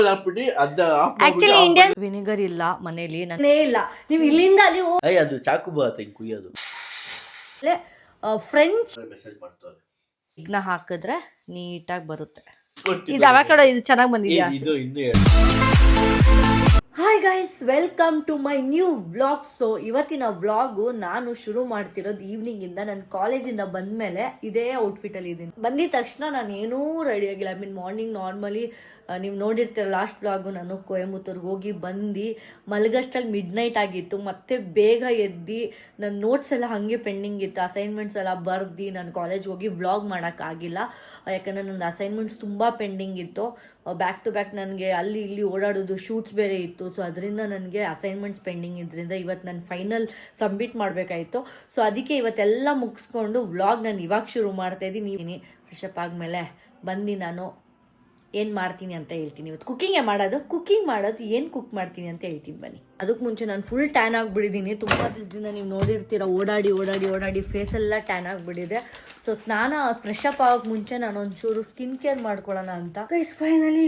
ಹಾಕ್ಬಿಟ್ಟು ಅದ actually Indian vinegar ಇಲ್ಲ ಮನೇಲಿ ನಾನೇ ಇಲ್ಲ. ನೀವು ಇಲ್ಲಿಂದ ಅಲ್ಲಿ ಅದು ಚಾಕು ಬರುತ್ತೆ ಹಿಂಗೆ ಕುಯ್ಯೋದು. ಫ್ರೆಂಚ್ ಮೆಸೇಜ್ ಮಾಡ್ತಾರೆ ಇದನ್ನ ಹಾಕಿದ್ರೆ ನೀಟಾಗಿ ಬರುತ್ತೆ. ಇದು ಅವಕಾಡೋ ಇದು ಚೆನ್ನಾಗಿ ಬಂದಿದ್ಯಾ? ಇದು ಇನ್ನು hi guys, welcome to my new vlog. So ಇವತ್ತಿನ ವ್ಲಾಗು ನಾನು ಶುರು ಮಾಡ್ತಿರೋದು ಈವ್ನಿಂಗ್ ಇಂದ. ನಾನು ಕಾಲೇಜಿಂದ ಬಂದ್ಮೇಲೆ ಇದೇ ಔಟ್ಫಿಟ್ ಅಲ್ಲಿ ಇದ್ದೀನಿ. ಬಂದಿದ ತಕ್ಷಣ ನಾನು ಏನೂ ರೆಡಿ ಆಗಿಲ್ಲ. ಮಾರ್ನಿಂಗ್ ನಾರ್ಮಲಿ ನೀವು ನೋಡಿರ್ತೀರ ಲಾಸ್ಟ್ ವ್ಲಾಗು, ನಾನು ಕೊಯಮತ್ತೂರ್ಗೆ ಹೋಗಿ ಬಂದು ಮಲಗಷ್ಟಲ್ಲಿ ಮಿಡ್ ನೈಟ್ ಆಗಿತ್ತು. ಮತ್ತೆ ಬೇಗ ಎದ್ದು ನನ್ನ ನೋಟ್ಸ್ ಎಲ್ಲ ಹಾಗೆ ಪೆಂಡಿಂಗ್ ಇತ್ತು, ಅಸೈನ್ಮೆಂಟ್ಸ್ ಎಲ್ಲ ಬರ್ದು ನಾನು ಕಾಲೇಜ್ಗೆ ಹೋಗಿ ವ್ಲಾಗ್ ಮಾಡೋಕ್ಕಾಗಿಲ್ಲ. ಯಾಕಂದರೆ ನನ್ನ ಅಸೈನ್ಮೆಂಟ್ಸ್ ತುಂಬ ಪೆಂಡಿಂಗ್ ಇತ್ತು. ಬ್ಯಾಕ್ ಟು ಬ್ಯಾಕ್ ನನಗೆ ಅಲ್ಲಿ ಇಲ್ಲಿ ಓಡಾಡೋದು, ಶೂಟ್ಸ್ ಬೇರೆ ಇತ್ತು. ಸೊ ಅದರಿಂದ ನನಗೆ ಅಸೈನ್ಮೆಂಟ್ಸ್ ಪೆಂಡಿಂಗ್ ಇದ್ರಿಂದ ಇವತ್ತು ನಾನು ಫೈನಲ್ ಸಬ್ಮಿಟ್ ಮಾಡಬೇಕಾಯಿತು. ಸೊ ಅದಕ್ಕೆ ಇವತ್ತೆಲ್ಲ ಮುಗಿಸ್ಕೊಂಡು ವ್ಲಾಗ್ ನಾನು ಇವಾಗ ಶುರು ಮಾಡ್ತಾಯಿದ್ದೀನಿ. ಫ್ರೆಶ್ ಅಪ್ ಆದಮೇಲೆ ಬಂದು ನಾನು ಏನು ಮಾಡ್ತೀನಿ ಅಂತ ಹೇಳ್ತೀನಿ. ಇವತ್ತು ಕುಕ್ಕಿಂಗ್ ಮಾಡೋದು ಏನು ಕುಕ್ ಮಾಡ್ತೀನಿ ಅಂತ ಹೇಳ್ತೀನಿ ಬನ್ನಿ. ಅದಕ್ಕೆ ಮುಂಚೆ ನಾನು ಫುಲ್ ಟ್ಯಾನ್ ಆಗಿಬಿಟ್ಟಿದ್ದೀನಿ. ತುಂಬ ದಿವಸದಿಂದ ನೀವು ನೋಡಿರ್ತೀರ, ಓಡಾಡಿ ಫೇಸೆಲ್ಲ ಟ್ಯಾನ್ ಆಗಿಬಿಟ್ಟಿದೆ. ಸೊ ಫ್ರೆಶ್ ಅಪ್ ಆಗೋಕ್ಕೆ ಮುಂಚೆ ನಾನು ಒಂಚೂರು ಸ್ಕಿನ್ ಕೇರ್ ಮಾಡ್ಕೊಳ್ಳೋಣ ಅಂತ ಗೈಸ್ ಫೈನಲಿ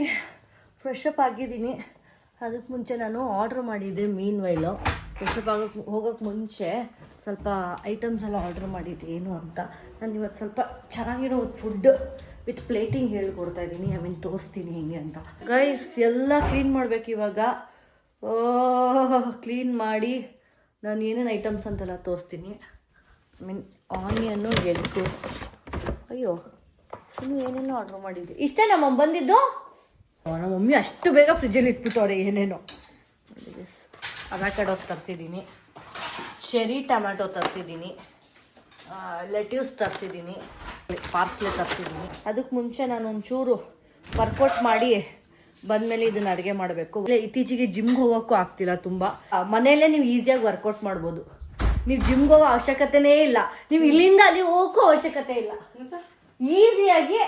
ಫ್ರೆಶ್ ಅಪ್ ಆಗಿದ್ದೀನಿ. ಅದಕ್ಕೆ ಮುಂಚೆ ನಾನು ಆರ್ಡ್ರ್ ಮಾಡಿದ್ದೆ. ಮೀನ್ ವೈಲು ಫ್ರೆಶ್ ಅಪ್ ಹೋಗೋಕ್ಕೆ ಮುಂಚೆ ಸ್ವಲ್ಪ ಐಟಮ್ಸ್ ಎಲ್ಲ ಆರ್ಡ್ರ್ ಮಾಡಿದ್ದೆ. ಏನು ಅಂತ ನಾನು ಇವತ್ತು ಸ್ವಲ್ಪ ಚೆನ್ನಾಗಿರೋ ಫುಡ್ ವಿತ್ ಪ್ಲೇಟಿಂಗ್ ಹೇಳ್ಕೊಡ್ತಾ ಇದ್ದೀನಿ. ತೋರಿಸ್ತೀನಿ ಹೆಂಗೆ ಅಂತ. ಗೈಸ್ ಎಲ್ಲ ಕ್ಲೀನ್ ಮಾಡ್ಬೇಕು ಇವಾಗ. ಕ್ಲೀನ್ ಮಾಡಿ ನಾನು ಏನೇನು ಐಟಮ್ಸ್ ಅಂತೆಲ್ಲ ತೋರಿಸ್ತೀನಿ. ಆನಿಯನ್ನು, ಎಗ್ಗು, ಅಯ್ಯೋ ಇನ್ನು ಏನೇನೋ ಆರ್ಡ್ರ್ ಮಾಡಿದ್ದೆ. ಇಷ್ಟೇ ನಮ್ಮ ಬಂದಿದ್ದು. ನಮ್ಮ ಮಮ್ಮಿ ಅಷ್ಟು ಬೇಗ ಫ್ರಿಜ್ಜಲ್ಲಿ ಇಟ್ಬಿಟ್ಟವ್ರೆ ಏನೇನೋ. ಅವಕಾಡೋ ತರಿಸಿದ್ದೀನಿ, ಚೆರಿ ಟೊಮ್ಯಾಟೊ ತರಿಸಿದ್ದೀನಿ, ಲೆಟ್ಯೂಸ್ ತರಿಸಿದ್ದೀನಿ, ಪಾರ್ಸ್ಲೆ ತರಿಸಿದ್ದೀನಿ. ಅದಕ್ಕೆ ಮುಂಚೆ ನಾನು ಒಂಚೂರು ವರ್ಕೌಟ್ ಮಾಡಿ ಬಂದಮೇಲೆ ಇದನ್ನು ಅಡುಗೆ ಮಾಡಬೇಕು. ಇತ್ತೀಚೆಗೆ ಜಿಮ್ಗೆ ಹೋಗೋಕ್ಕೂ ಆಗ್ತಿಲ್ಲ ತುಂಬ. ಮನೆಯಲ್ಲೇ ನೀವು ಈಸಿಯಾಗಿ ವರ್ಕೌಟ್ ಮಾಡ್ಬೋದು. ನೀವು ಜಿಮ್ಗೆ ಹೋಗೋ ಅವಶ್ಯಕತೆನೇ ಇಲ್ಲ. ನೀವು ಇಲ್ಲಿಂದ ಅಲ್ಲಿ ಹೋಗೋಕ್ಕೂ ಅವಶ್ಯಕತೆ ಇಲ್ಲ. ಈಸಿಯಾಗಿ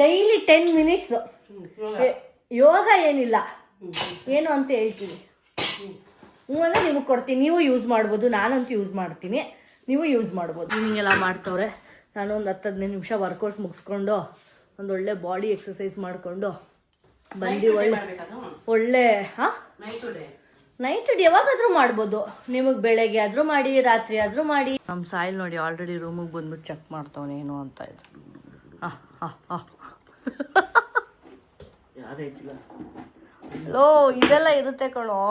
ಡೈಲಿ 10 ಮಿನಿಟ್ಸ್ ಯೋಗ ಏನಿಲ್ಲ ಏನು ಅಂತ ಹೇಳ್ತೀನಿ. ಅಂದರೆ ನಿಮಗೆ ಕೊಡ್ತೀನಿ, ನೀವು ಯೂಸ್ ಮಾಡ್ಬೋದು. ನಾನಂತೂ ಯೂಸ್ ಮಾಡ್ತೀನಿ, ನೀವು ಯೂಸ್ ಮಾಡ್ಬೋದು. ನಿಮಗೆಲ್ಲ ಮಾಡ್ತವ್ರೆ. ನಾನು ಒಂದು 10-15 ನಿಮಿಷ ವರ್ಕೌಟ್ ಮುಗಿಸ್ಕೊಂಡು ಒಂದೊಳ್ಳೆ ಬಾಡಿ ಎಕ್ಸಸೈಸ್ ಮಾಡಿಕೊಂಡು ಬಂದು ಒಳ್ಳೆ ನೈಟ್ ಯಾವಾಗಾದ್ರೂ ಮಾಡ್ಬೋದು. ನಿಮಗೆ ಬೆಳಗ್ಗೆ ಆದರೂ ಮಾಡಿ, ರಾತ್ರಿ ಆದರೂ ಮಾಡಿ. ನಮ್ಮ ಸಾಯಿಲ್ ನೋಡಿ ಆಲ್ರೆಡಿ ರೂಮಿಗೆ ಬಂದ್ಬಿಟ್ಟು ಚೆಕ್ ಮಾಡ್ತವನೆ ಏನು ಅಂತ ಇದು. ಲೋ ಇದೆಲ್ಲ ಇರುತ್ತೆ ಕಣೋ.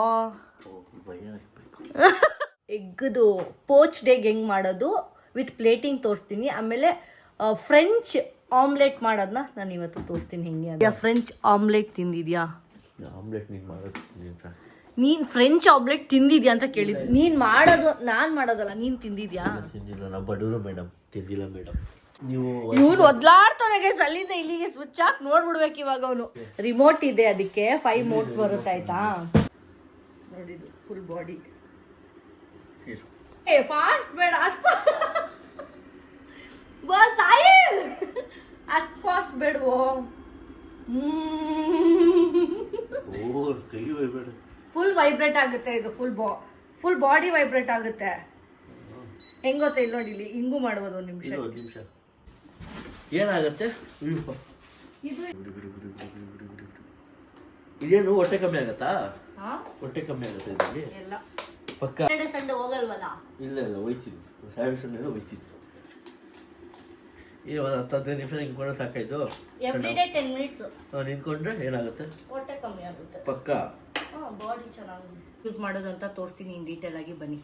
ಎಗ್ಗದು ಪೋಚ್ ಡೇಗ್ ಹೆಂಗೆ ಮಾಡೋದು ವಿತ್ ಪ್ಲೇಟಿಂಗ್ ತೋರಿಸ್ತೀನಿ. ಆಮೇಲೆ ಫ್ರೆಂಚ್ ಆಮ್ಲೆಟ್ ಮಾಡೋದನ್ನ ನಾನು ಇವತ್ತು ತೋರಿಸ್ತೀನಿ ಹೆಂಗೆ ಅಂತ. ಫ್ರೆಂಚ್ ಆಮ್ಲೆಟ್ ತಿಂದಿದ್ಯಾ? ನೀನು ಫ್ರೆಂಚ್ ಆಮ್ಲೆಟ್ ತಿಂದಿದ್ಯಾ ಅಂತ ಕೇಳಿದ್ದೆ. ನೀನು ಮಾಡೋದು ನಾನು ಮಾಡೋದಲ್ಲ, ನೀನು ತಿಂದಿದ್ಯಾ? ಇವನು ಒದ್ಲಾಡ್ತಾನೆ ಗೈಸ್. ಅಲ್ಲಿಂದ ಇಲ್ಲಿಗೆ ಸ್ವಿಚ್ ಹಾಕಿ ನೋಡ್ಬಿಡ್ಬೇಕು ಇವಾಗ. ಅವನು ರಿಮೋಟ್ ಇದೆ, ಅದಕ್ಕೆ 5 ಮೋಡ್ ಬರುತ್ತೆ ಆಯ್ತಾ. ನೋಡಿದ್ದು ಫುಲ್ ಬಾಡಿ. ಫಾಸ್ಟ್ ಬೇಡ, ಅಷ್ಟು ಫಾಸ್ಟ್ ಬೇಡವೋ. ಫುಲ್ ವೈಬ್ರೇಟ್ ಆಗುತ್ತೆ ಇದು. ಫುಲ್ ಬಾಡಿ ವೈಬ್ರೇಟ್ ಆಗುತ್ತೆ. ಹೆಂಗ್ ಗೊತ್ತಾ? ಇಲ್ಲಿ ನೋಡಿ, ಇಲ್ಲಿ ಹಿಂಗೂ ಮಾಡ್ಬೋದು. 1 ನಿಮಿಷ ಏನಾಗುತ್ತೆ? ಇದೇನು ಹೊಟ್ಟೆ ಕಮ್ಮಿ ಆಗತ್ತಾ? ಹೊಟ್ಟೆ ಕಮ್ಮಿ ಆಗುತ್ತೆ ಇದರಲ್ಲಿ ಪಕ್ಕ. ಸಂಡೆ ಹೋಗಲ್ವಲ್ಲ? ಇಲ್ಲ ಹೋಯ್ತೀನಿ, ಸಾವಿರ ಸಂಡೆ ಹೋಯ್ತೀನಿ. ಈ 10-15 ನಿಮಿಷ ನಿಂತ್ಕೊಂಡ್ರೆ ಸಾಕಾಯ್ತು. ಎವ್ರಿಡೇ 10 ಮಿನಿಟ್ಸ್ ನಿಂತ್ಕೊಂಡ್ರೆ ಏನಾಗುತ್ತೆ? ಹೊಟ್ಟೆ ಕಮ್ಮಿ ಆಗುತ್ತೆ ಪಕ್ಕ. ಬಾಡಿ ಚೆನ್ನಾಗಿ ಯೂಸ್ ಮಾಡೋದು ಅಂತ ತೋರಿಸ್ತೀನಿ ಇನ್ ಡೀಟೇಲ್ ಆಗಿ ಬನ್ನಿ.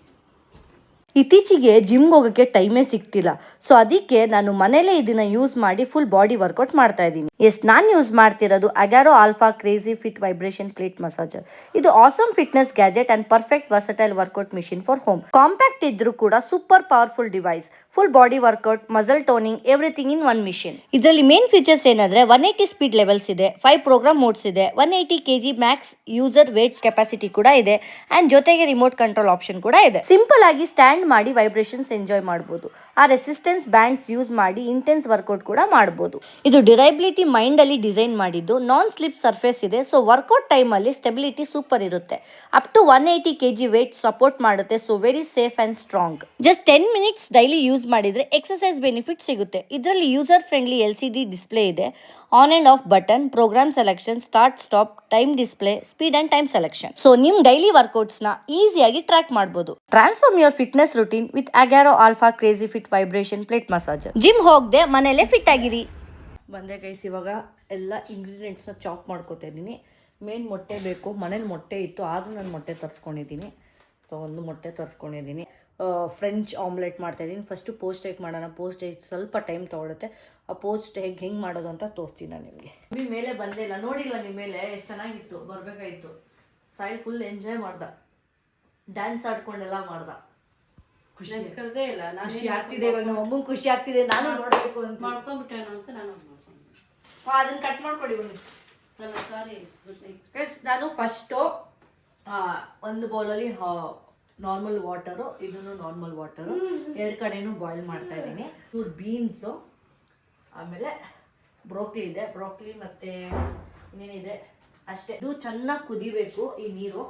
ಇತ್ತೀಚೆಗೆ ಜಿಮ್ಗೆ ಹೋಗೋಕ್ಕೆ ಟೈಮೇ ಸಿಗ್ತಿಲ್ಲ. ಸೊ ಅದಕ್ಕೆ ನಾನು ಮನೇಲೇ ಇದನ್ನ ಯೂಸ್ ಮಾಡಿ ಫುಲ್ ಬಾಡಿ ವರ್ಕೌಟ್ ಮಾಡ್ತಾ ಇದ್ದೀನಿ. ನಾನು ಯೂಸ್ ಮಾಡ್ತಿರೋದು Agaro alpha crazy fit vibration plate massager. ಇದು awesome fitness gadget and perfect versatile workout machine for home. Compact ಇದ್ರೂ ಕೂಡ super powerful device. Full body workout, muscle toning, everything in 1 machine. ಇದರಲ್ಲಿ main features ಏನಂದ್ರೆ 180 speed levels ಇದೆ, 5 program modes ಇದೆ, 180 kg max user weight capacity ಕೂಡ ಇದೆ, and ಜೊತೆಗೆ remote control option ಕೂಡ ಇದೆ. ಸಿಂಪಲ್ ಆಗಿ ಸ್ಟ್ಯಾಂಡ್ ಮಾಡಿ ವೈಬ್ರೇಷನ್ಸ್ ಎಂಜಾಯ್ ಮಾಡಬಹುದು. ಆ ರೆಸಿಸ್ಟೆನ್ಸ್ ಬ್ಯಾಂಡ್ಸ್ ಯೂಸ್ ಮಾಡಿ ಇಂಟೆನ್ಸ್ ವರ್ಕೌಟ್ ಕೂಡ ಮಾಡಬಹುದು. ಇದು ಡ್ಯೂರಬಿಲಿಟಿ ಮೈಂಡ್ ಅಲ್ಲಿ ಡಿಸೈನ್ ಮಾಡಿದ್ದು. ನಾನ್ ಸ್ಲಿಪ್ ಸರ್ಫೇಸ್ ಇದೆ. ಸೊ ವರ್ಕೌಟ್ ಟೈಮ್ ಅಲ್ಲಿ ಸ್ಟೆಬಿಲಿಟಿ ಸೂಪರ್ ಇರುತ್ತೆ. Up to 180 kg weight support ಮಾಡುತ್ತೆ. So very safe and strong. Just 10 minutes daily use use ಮಾಡಿದರೆ ಎಕ್ಸಸೈಸ್ ಬೆನಿಫಿಟ್ ಸಿಗುತ್ತೆ. ಇದರಲ್ಲಿ ಯೂಸರ್ ಫ್ರೆಂಡ್ಲಿ LCD ಡಿಸ್ಪ್ಲೇ ಇದೆ, on and off button, program selection, start stop, time display, speed and time selection. So ನಿಮ್ಮ daily ವರ್ಕೌಟ್ಸ್ನ ಈಸಿಯಾಗಿ track ಮಾಡ್ಬೋದು. Transform your fitness routine with ಅಗ್ಯಾರೋ alpha crazy fit vibration plate massager. Gym ಹೋಗದೆ ಮನೇಲೆ fit ಆಗಿರಿ. ಬಂದೆ guys, ಇವಾಗ ಎಲ್ಲ ಇಂಗ್ರೀಡಿಯೆಂಟ್ಸ್ನ chop ಮಾಡ್ಕೋತಾ ಇದ್ದೀನಿ. ಮೇನ್ ಮೊಟ್ಟೆ ಬೇಕು, ಮನೇಲಿ ಮೊಟ್ಟೆ ಇತ್ತು ಆದರೂ ನಾನು ಮೊಟ್ಟೆ ತರಿಸ್ಕೊಂಡಿದ್ದೀನಿ. ಸೊ ಒಂದು ಮೊಟ್ಟೆ ತರಿಸ್ಕೊಂಡಿದ್ದೀನಿ. ಫ್ರೆಂಚ್ ಆಮ್ಲೆಟ್ ಮಾಡ್ತಾಯಿದ್ದೀನಿ. ಫಸ್ಟು ಪೋಸ್ಟ್ ಎಗ್ ಮಾಡೋಣ. ಪೋಸ್ಟ್ ಎಗ್ ಸ್ವಲ್ಪ ಟೈಮ್ ತೊಗೊಳುತ್ತೆ. ಆ ಪೋಸ್ಟ್ ಎಗ್ ಹೆಂಗೆ ಮಾಡೋದು ಅಂತ ತೋರಿಸ್ತೀನಿ ನಾನು ನಿಮಗೆ. ನಿಮ್ಮ ಮೇಲೆ ಬಂದೇ ಇಲ್ಲ, ನೋಡಿಲ್ಲ ನಿಮ್ಮ ಮೇಲೆ ಎಷ್ಟು ಚೆನ್ನಾಗಿತ್ತು, ಬರಬೇಕಾಗಿತ್ತು. ಸಾಯಿ ಫುಲ್ ಎಂಜಾಯ್ ಮಾಡ್ದ, ಡ್ಯಾನ್ಸ್ ಆಡ್ಕೊಂಡೆಲ್ಲ ಮಾಡ್ದ. ಖುಷಿ ಇಲ್ಲ, ಖುಷಿ ಆಗ್ತಿದೆ ಇವಾಗ. ನಮ್ಮ ಅಮ್ಮಂಗೆ ಖುಷಿ ಆಗ್ತಿದೆ, ನಾನು ನೋಡಬೇಕು ಅಂತ ಮಾಡ್ಕೊಂಡ್ಬಿಟ್ಟೇನ ಅಂತ ನಾನು ಅದನ್ನ ಕಟ್ ಮಾಡ್ಕೊಡಿ ಬನ್ನಿ. ಸಾರಿ, ನಾನು ಫಸ್ಟು ಒಂದು ಬೌಲಲ್ಲಿ ನಾರ್ಮಲ್ ವಾಟರು, ಇದನ್ನು ನಾರ್ಮಲ್ ವಾಟರು, ಎರಡು ಕಡೆನೂ ಬಾಯ್ಲ್ ಮಾಡ್ತಾ ಇದ್ದೀನಿ. ಚೂರು ಬೀನ್ಸು, ಆಮೇಲೆ ಬ್ರೋಕ್ಲಿ ಇದೆ, ಬ್ರೋಕ್ಲಿ ಮತ್ತು ಇನ್ನೇನಿದೆ ಅಷ್ಟೇ. ಇದು ಚೆನ್ನಾಗಿ ಕುದಿಬೇಕು. ಈ ನೀರು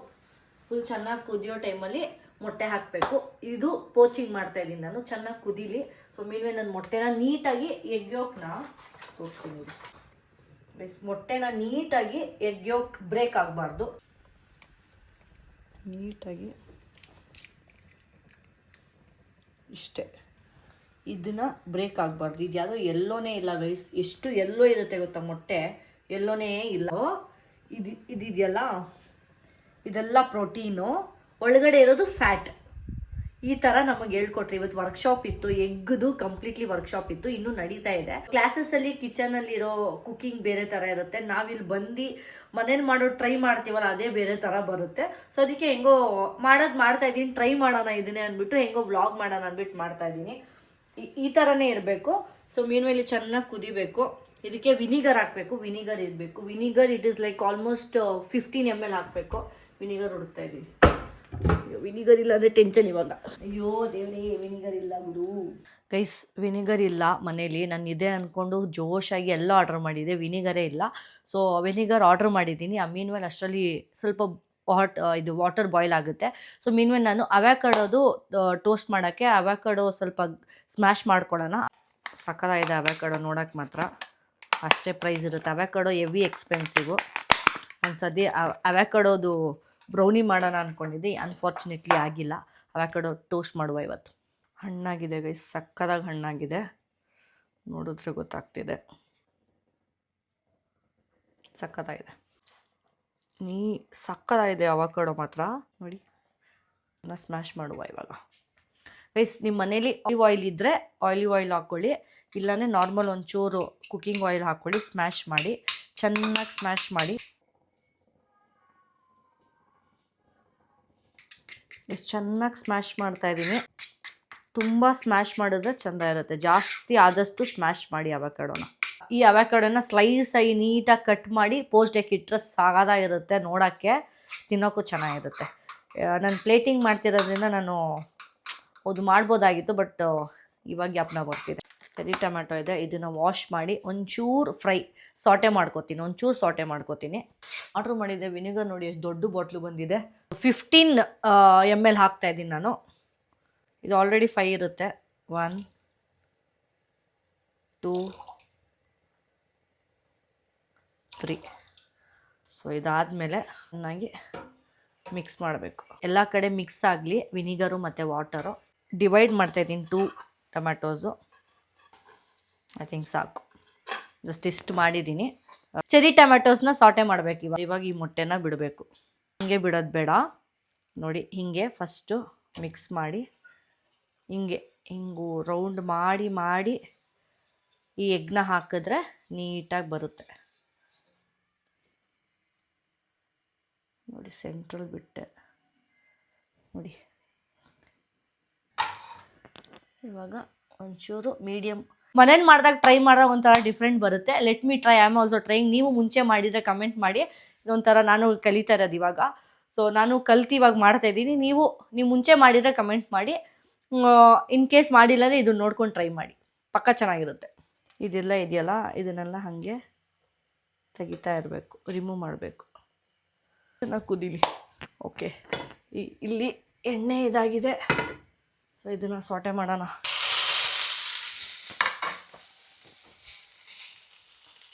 ಫುಲ್ ಚೆನ್ನಾಗಿ ಕುದಿಯೋ ಟೈಮಲ್ಲಿ ಮೊಟ್ಟೆ ಹಾಕಬೇಕು. ಇದು ಪೋಚಿಂಗ್ ಮಾಡ್ತಾ ಇದ್ದೀನಿ ನಾನು, ಚೆನ್ನಾಗಿ ಕುದೀಲಿ. ಸೊ ಮೀನುವೆ ನನ್ನ ಮೊಟ್ಟೆನ ನೀಟಾಗಿ ಎಗ್ ಯೋಕ್ನ ತೋರಿಸ್ತೀನಿ. ಮೊಟ್ಟೆನ ನೀಟಾಗಿ ಎಗ್ ಯೋಕ್ ಬ್ರೇಕ್ ಆಗಬಾರ್ದು, ನೀಟಾಗಿ ಇಷ್ಟೇ. ಇದನ್ನ ಬ್ರೇಕ್ ಆಗಬಾರ್ದು. ಇದು ಯಾವುದೋ ಎಲ್ಲೋನೇ ಇಲ್ಲ ಗೈಸ್, ಎಷ್ಟು ಎಲ್ಲೋ ಇರುತ್ತೆ ಗೊತ್ತಾ ಮೊಟ್ಟೆ, ಎಲ್ಲೋನೇ ಇಲ್ಲ. ಇದೆಯಲ್ಲ, ಇದೆಲ್ಲ ಪ್ರೋಟೀನು, ಒಳಗಡೆ ಇರೋದು ಫ್ಯಾಟ್. ಈ ಥರ ನಮಗೆ ಹೇಳ್ಕೊಟ್ರಿ. ಇವತ್ತು ವರ್ಕ್ಶಾಪ್ ಇತ್ತು, ಎಗ್ದು ಕಂಪ್ಲೀಟ್ಲಿ ವರ್ಕ್ಶಾಪ್ ಇತ್ತು, ಇನ್ನೂ ನಡೀತಾ ಇದೆ. ಕ್ಲಾಸಸ್ಸಲ್ಲಿ ಕಿಚನಲ್ಲಿರೋ ಕುಕಿಂಗ್ ಬೇರೆ ಥರ ಇರುತ್ತೆ, ನಾವಿಲ್ಲಿ ಬಂದು ಮನೇಲಿ ಮಾಡೋ ಟ್ರೈ ಮಾಡ್ತೀವಲ್ಲ ಅದೇ ಬೇರೆ ಥರ ಬರುತ್ತೆ. ಸೊ ಅದಕ್ಕೆ ಹೆಂಗೋ ಮಾಡ್ತಾ ಇದ್ದೀನಿ, ಟ್ರೈ ಮಾಡೋಣ ಇದನ್ನೇ ಅಂದ್ಬಿಟ್ಟು, ಹೆಂಗೋ ವ್ಲಾಗ್ ಮಾಡೋಣ ಅಂದ್ಬಿಟ್ಟು ಮಾಡ್ತಾ ಇದ್ದೀನಿ. ಈ ಥರನೇ ಇರಬೇಕು. ಸೊ ಮೀನುವೆಲ್ಲಿ ಚೆನ್ನಾಗಿ ಕುದಿಬೇಕು. ಇದಕ್ಕೆ ವಿನಿಗರ್ ಹಾಕಬೇಕು, ವಿನಿಗರ್ ಇರಬೇಕು. Vinegar it is like almost 15 ml ಹಾಕಬೇಕು. ವಿನಿಗರ್ ಹುಡುಕ್ತಾ ಇದ್ದೀನಿ. ವಿನಿಗರ್ ಇಲ್ಲ ಅಂದರೆ ಟೆನ್ಷನ್ ಇವಾಗ. ಅಯ್ಯೋ ದೇವರೇ, ವಿನಿಗರ್ ಇಲ್ಲ ಬಿಡು ಗೈಸ್. ವಿನಿಗರ್ ಇಲ್ಲ ಮನೇಲಿ. ನಾನು ಇದೆ ಅಂದ್ಕೊಂಡು ಜೋಶಾಗಿ ಎಲ್ಲ ಆರ್ಡ್ರ್ ಮಾಡಿದ್ದೆ, ವಿನಿಗರೇ ಇಲ್ಲ. ಸೊ ವಿನಿಗರ್ ಆರ್ಡ್ರ್ ಮಾಡಿದ್ದೀನಿ. ಆ ಮೀನ್ಮೇಲೆ ಅಷ್ಟರಲ್ಲಿ ಸ್ವಲ್ಪ ಇದು ವಾಟರ್ ಬಾಯ್ಲ್ ಆಗುತ್ತೆ. ಸೊ ಮೀನ್ಮೇಲೆ ನಾನು ಅವ್ಯಾಕಡೋದು ಟೋಸ್ಟ್ ಮಾಡೋಕ್ಕೆ ಅವ್ಯಾಕಡೋ ಸ್ವಲ್ಪ ಸ್ಮ್ಯಾಶ್ ಮಾಡ್ಕೊಳ್ಳೋಣ. ಸಕ್ಕತ್ತಾಗಿದೆ ಅವ್ಯಾಕಡೋ, ನೋಡೋಕ್ಕೆ ಮಾತ್ರ ಅಷ್ಟೇ ಪ್ರೈಸ್ ಇರುತ್ತೆ. ಅವ್ಯಾಕಡೋ ಹೆವಿ ಎಕ್ಸ್ಪೆನ್ಸಿವು. ಒಂದು ಸದ್ಯ ಅವ್ಯಾಕಡೋದು ಬ್ರೌನಿ ಮಾಡೋಣ ಅಂದ್ಕೊಂಡಿದ್ದೆ, ಅನ್ಫಾರ್ಚುನೇಟ್ಲಿ ಆಗಿಲ್ಲ. ಅವ್ಯಾಕಡೋ ಟೋಸ್ಟ್ ಮಾಡುವ ಇವತ್ತು. ಹಣ್ಣಾಗಿದೆ ಗೈಸ್, ಸಕ್ಕತ್ತಾಗಿ ಹಣ್ಣಾಗಿದೆ, ನೋಡಿದ್ರೆ ಗೊತ್ತಾಗ್ತಿದೆ. ಸಕ್ಕತ್ತಾಗಿದೆ, ಸಕ್ಕತ್ತಾಗಿದೆ ಅವಕಾಡೋ ಮಾತ್ರ. ನೋಡಿ, ಸ್ಮ್ಯಾಶ್ ಮಾಡುವ ಇವಾಗ ಗೈಸ್. ನಿಮ್ಮ ಮನೇಲಿ ಆಲಿವ್ ಆಯಿಲ್ ಇದ್ದರೆ ಆಲಿವ್ ಆಯಿಲ್ ಹಾಕ್ಕೊಳ್ಳಿ, ಇಲ್ಲಾಂದರೆ ನಾರ್ಮಲ್ ಒಂಚೂರು ಕುಕ್ಕಿಂಗ್ ಆಯಿಲ್ ಹಾಕ್ಕೊಳ್ಳಿ. ಸ್ಮ್ಯಾಶ್ ಮಾಡಿ, ಚೆನ್ನಾಗಿ ಸ್ಮ್ಯಾಶ್ ಮಾಡಿ. ಎಷ್ಟು ಚೆನ್ನಾಗಿ ಸ್ಮ್ಯಾಶ್ ಮಾಡ್ತಾಯಿದ್ದೀನಿ. ತುಂಬ ಸ್ಮ್ಯಾಶ್ ಮಾಡಿದ್ರೆ ಚೆಂದ ಇರುತ್ತೆ. ಜಾಸ್ತಿ ಆದಷ್ಟು ಸ್ಮ್ಯಾಶ್ ಮಾಡಿ ಅವಕಾಡೋನ. ಈ ಅವಕಾಡೋನ ಸ್ಲೈಸಾಗಿ ನೀಟಾಗಿ ಕಟ್ ಮಾಡಿ ಪೋಸ್ಟ್ಗೆ ಇಟ್ಟರೆ ಸಾಕಾಗಿರುತ್ತೆ, ನೋಡೋಕ್ಕೆ ತಿನ್ನೋಕ್ಕೂ ಚೆನ್ನಾಗಿರುತ್ತೆ. ನಾನು ಪ್ಲೇಟಿಂಗ್ ಮಾಡ್ತಿರೋದ್ರಿಂದ ನಾನು ಅದು ಮಾಡ್ಬೋದಾಗಿತ್ತು, ಬಟ್ ಇವಾಗ ಜ್ಞಾಪನ ಬರ್ತಿದೆ. ಚೆರಿ ಟೊಮ್ಯಾಟೊ ಇದೆ, ಇದನ್ನು ವಾಶ್ ಮಾಡಿ ಒಂಚೂರು ಸಾಟೆ ಮಾಡ್ಕೋತೀನಿ. ಆರ್ಡ್ರ್ ಮಾಡಿದ್ದೆ ವಿನಿಗರ್. ನೋಡಿ ಎಷ್ಟು ದೊಡ್ಡ ಬಾಟ್ಲು ಬಂದಿದೆ. 15 ml ಹಾಕ್ತಾಯಿದ್ದೀನಿ ನಾನು. ಇದು ಆಲ್ರೆಡಿ 5 ಇರುತ್ತೆ. 1 2 3. ಸೊ ಇದಾದಮೇಲೆ ಚೆನ್ನಾಗಿ ಮಿಕ್ಸ್ ಮಾಡಬೇಕು. ಎಲ್ಲ ಕಡೆ ಮಿಕ್ಸ್ ಆಗಲಿ ವಿನಿಗರು ಮತ್ತು ವಾಟರು. ಡಿವೈಡ್ ಮಾಡ್ತಾಯಿದ್ದೀನಿ 2 ಟೊಮ್ಯಾಟೋಸು. ಐ ಥಿಂಕ್ ಸಾಕು, ಜಸ್ಟ್ ಇಷ್ಟು ಮಾಡಿದ್ದೀನಿ. ಚೆರಿ ಟೊಮ್ಯಾಟೋಸ್ನ ಸಾಟೆ ಮಾಡಬೇಕು. ಇವಾಗ ಈ ಮೊಟ್ಟೆನ ಬಿಡಬೇಕು. ಹಿಂಗೆ ಬಿಡೋದು ಬೇಡ. ನೋಡಿ, ಹೀಗೆ ಫಸ್ಟು ಮಿಕ್ಸ್ ಮಾಡಿ, ಹಿಂಗೂ ರೌಂಡ್ ಮಾಡಿ ಈ ಎಗ್ನ ಹಾಕಿದ್ರೆ ನೀಟಾಗಿ ಬರುತ್ತೆ. ನೋಡಿ, ಸೆಂಟ್ರಲ್ ಬಿಟ್ಟೆ ನೋಡಿ. ಇವಾಗ ಒಂಚೂರು ಮೀಡಿಯಮ್. ಮನೇಲಿ ಮಾಡಿದಾಗ ಟ್ರೈ ಮಾಡಿದಾಗ ಒಂಥರ ಡಿಫ್ರೆಂಟ್ ಬರುತ್ತೆ. Let me try, I am also trying. ನೀವು ಮುಂಚೆ ಮಾಡಿದರೆ ಕಮೆಂಟ್ ಮಾಡಿ. ಇದೊಂಥರ ನಾನು ಕಲಿತಾ ಇರೋದು ಇವಾಗ. ಸೊ ನಾನು ಕಲ್ತು ಇವಾಗ ಮಾಡ್ತಾಯಿದ್ದೀನಿ. ನೀವು ಮುಂಚೆ ಮಾಡಿದರೆ ಕಮೆಂಟ್ ಮಾಡಿ. ಇನ್ ಕೇಸ್ ಮಾಡಿಲ್ಲದೆ ಇದನ್ನ ನೋಡ್ಕೊಂಡು ಟ್ರೈ ಮಾಡಿ, ಪಕ್ಕ ಚೆನ್ನಾಗಿರುತ್ತೆ. ಇದೆಲ್ಲ ಇದೆಯಲ್ಲ, ಇದನ್ನೆಲ್ಲ ಹಾಗೆ ತೆಗಿತಾ ಇರಬೇಕು, ರಿಮೂವ್ ಮಾಡಬೇಕು. ಚೆನ್ನಾಗಿ ಕುದೀಲಿ. ಓಕೆ, ಇಲ್ಲಿ ಎಣ್ಣೆ ಇದಾಗಿದೆ. ಸೊ ಇದನ್ನು ಸಾಟೆ ಮಾಡೋಣ.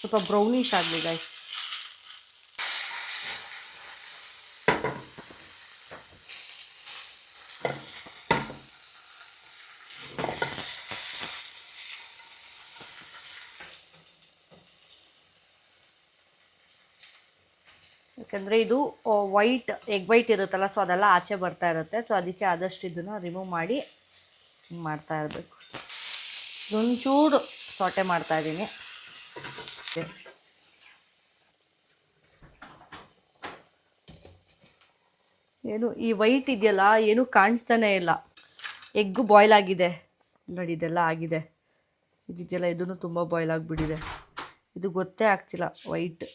ಸ್ವಲ್ಪ ಬ್ರೌನಿಶ್ ಆಗಲಿ ಗೈಸ್. ಯಾಕಂದರೆ ಇದು ಎಗ್ ವೈಟ್ ಇರುತ್ತಲ್ಲ, ಸೊ ಅದೆಲ್ಲ ಆಚೆ ಬರ್ತಾ ಇರುತ್ತೆ. ಸೊ ಅದಕ್ಕೆ ಆದಷ್ಟು ಇದನ್ನು ರಿಮೂವ್ ಮಾಡಿ ಮಾಡ್ತಾ ಇರಬೇಕು. ಒಂಚೂರು ಸಾಟೆ ಮಾಡ್ತಾ ಇದ್ದೀನಿ. ಏನು ಈ ವೈಟ್ ಇದೆಯಲ್ಲ, ಏನು ಕಾಣಿಸ್ತಾನೆ ಇಲ್ಲ. ಎಗ್ಗು ಬಾಯ್ಲ್ ಆಗಿದೆ ನೋಡಿ, ಇದೆಲ್ಲ ಆಗಿದೆ. ಇದೆಯಲ್ಲ ಇದನ್ನು ತುಂಬ ಬಾಯ್ಲ್ ಆಗಿಬಿಟ್ಟಿದೆ. ಇದು ಗೊತ್ತೇ ಆಗ್ತಿಲ್ಲ ವೈಟ್.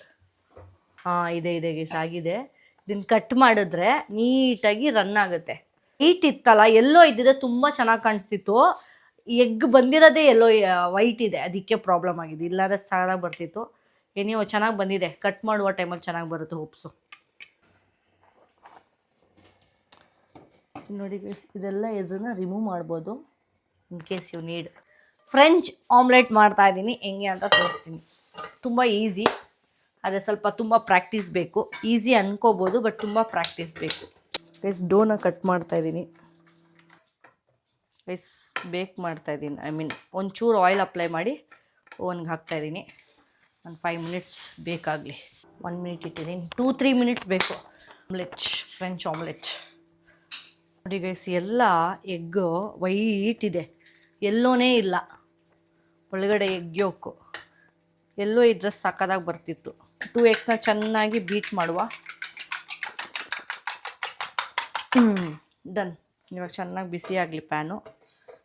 ಹಾಂ ಇದೆ ಗೈಸ್, ಆಗಿದೆ. ಇದನ್ನು ಕಟ್ ಮಾಡಿದ್ರೆ ನೀಟಾಗಿ ರನ್ ಆಗುತ್ತೆ. ವೈಟ್ ಇತ್ತಲ್ಲ, ಎಲ್ಲೋ ಇದ್ದಿದೆ ತುಂಬ ಚೆನ್ನಾಗಿ ಕಾಣಿಸ್ತಿತ್ತು. ಎಗ್ ಬಂದಿರೋದೇ ಎಲ್ಲೋ ವೈಟ್ ಇದೆ, ಅದಕ್ಕೆ ಪ್ರಾಬ್ಲಮ್ ಆಗಿದೆ. ಇಲ್ಲಾಂದರೆ ಚೆನ್ನಾಗಿ ಬರ್ತಿತ್ತು. ಏನೋ ಚೆನ್ನಾಗಿ ಬಂದಿದೆ. ಕಟ್ ಮಾಡುವ ಟೈಮಲ್ಲಿ ಚೆನ್ನಾಗಿ ಬರುತ್ತೆ ಹೋಪ್ಸು. ನೋಡಿ ಗೈಸ್, ಇದನ್ನು ರಿಮೂವ್ ಮಾಡ್ಬೋದು in case you need. French omelette ಮಾಡ್ತಾ ಇದ್ದೀನಿ, ಹೆಂಗೆ ಅಂತ ತೋರಿಸ್ತೀನಿ. ತುಂಬ ಈಸಿ, ಅದೇ ಸ್ವಲ್ಪ ತುಂಬ ಪ್ರಾಕ್ಟೀಸ್ ಬೇಕು. ಈಸಿ ಅನ್ಕೋಬೋದು, ಬಟ್ ತುಂಬ ಪ್ರಾಕ್ಟೀಸ್ ಬೇಕು. ಗೈಸ್ ಡೋನ ಕಟ್ ಮಾಡ್ತಾ ಇದ್ದೀನಿ. ಗೈಸ್ ಬೇಕ್ ಮಾಡ್ತಾ ಇದ್ದೀನಿ. ಐ ಮೀನ್ ಒಂಚೂರು ಆಯಿಲ್ ಅಪ್ಲೈ ಮಾಡಿ ಓವನ್ಗೆ ಹಾಕ್ತಾಯಿದ್ದೀನಿ. ಒಂದು 5 ಮಿನಿಟ್ಸ್ ಬೇಕಾಗಲಿ. 1 ಮಿನಿಟ್ ಇಟ್ಟಿದ್ದೀನಿ, 2-3 ಮಿನಿಟ್ಸ್ ಬೇಕು. ಫ್ರೆಂಚ್ ಆಮ್ಲೆಟ್ ನೋಡಿ ಗೈಸ್, ಎಲ್ಲ ಎಗ್ಗು ವೈಟ್ ಇದೆ, ಎಲ್ಲೋನೇ ಇಲ್ಲ. ಒಳಗಡೆ ಎಗ್ ಯೋಕು ಎಲ್ಲೋ ಇದ್ರೆ ಸಾಕಾದಾಗ ಬರ್ತಿತ್ತು. 2x ಚೆನ್ನಾಗಿ ಬೀಟ್ ಮಾಡುವ. ಡನ್. ಇವಾಗ ಚೆನ್ನಾಗಿ ಬಿಸಿ ಆಗಲಿ ಪ್ಯಾನು.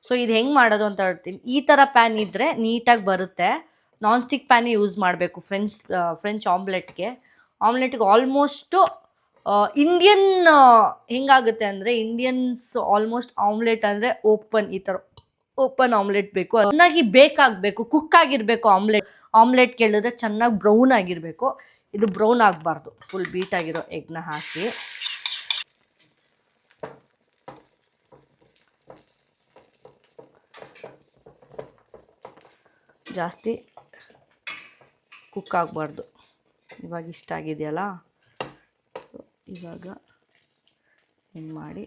ಸೊ ಇದು ಹೆಂಗೆ ಮಾಡೋದು ಅಂತ ಹೇಳ್ತೀನಿ. ಈ ಥರ ಪ್ಯಾನ್ ಇದ್ದರೆ ನೀಟಾಗಿ ಬರುತ್ತೆ. ನಾನ್ ಸ್ಟಿಕ್ ಪ್ಯಾನೇ ಯೂಸ್ ಮಾಡಬೇಕು ಫ್ರೆಂಚ್ ಆಮ್ಲೆಟ್ಗೆ ಆಲ್ಮೋಸ್ಟು ಇಂಡಿಯನ್ ಹೆಂಗಾಗುತ್ತೆ ಅಂದರೆ, ಇಂಡಿಯನ್ಸ್ ಆಲ್ಮೋಸ್ಟ್ ಆಮ್ಲೆಟ್ ಅಂದರೆ ಈ ಥರ ಓಪನ್ ಆಮ್ಲೆಟ್ ಬೇಕು. ಚೆನ್ನಾಗಿ ಬೇಕಾಗಬೇಕು, ಕುಕ್ ಆಗಿರಬೇಕು. ಆಮ್ಲೆಟ್ ಕೇಳಿದ್ರೆ ಚೆನ್ನಾಗಿ ಬ್ರೌನ್ ಆಗಿರಬೇಕು. ಇದು ಬ್ರೌನ್ ಆಗಬಾರ್ದು. ಫುಲ್ ಬೀಟ್ ಆಗಿರೋ ಎಗ್ನ ಹಾಕಿ ಜಾಸ್ತಿ ಕುಕ್ ಆಗಬಾರ್ದು. ಇವಾಗ ಇಷ್ಟ ಆಗಿದೆಯಲ್ಲ, ಇವಾಗ ಹಿಂಗೆ ಮಾಡಿ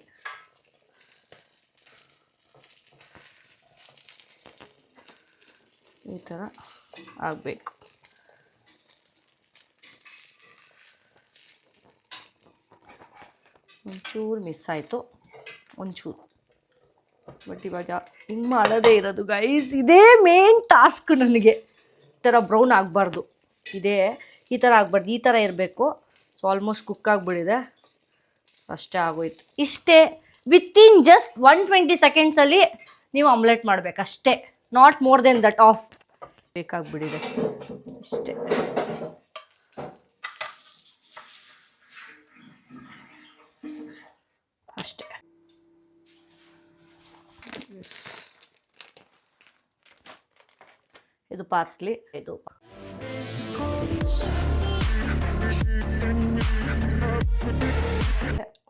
ಈ ಥರ ಆಗಬೇಕು. ಒಂಚೂರು ಮಿಸ್ ಆಯಿತು, ಒಂಚೂರು. ಬಟ್ ಇವಾಗ ಹಿಂಗೆ ಮಾಡೋದೇ ಇರೋದು ಗೈಸ್. ಇದೇ ಮೇನ್ ಟಾಸ್ಕ್ ನನಗೆ. ಈ ಥರ ಬ್ರೌನ್ ಆಗಬಾರ್ದು, ಈ ಥರ ಆಗಬಾರ್ದು, ಈ ಥರ ಇರಬೇಕು. ಸೊ ಆಲ್ಮೋಸ್ಟ್ ಕುಕ್ ಆಗಿಬಿಟ್ಟಿದೆ, ಅಷ್ಟೇ ಆಗೋಯ್ತು. ಇಷ್ಟೇ, ವಿತಿನ್ ಜಸ್ಟ್ 120 ಸೆಕೆಂಡ್ಸಲ್ಲಿ ನೀವು ಆಮ್ಲೆಟ್ ಮಾಡಬೇಕು ಅಷ್ಟೇ. Not more than that. Half ಬೇಕಾಗ್ಬಿಟ್ಟಿದೆ ಇಷ್ಟೇ. ಅಷ್ಟೇ. ಇದು ಪಾರ್ಸ್ಲಿ, ಇದು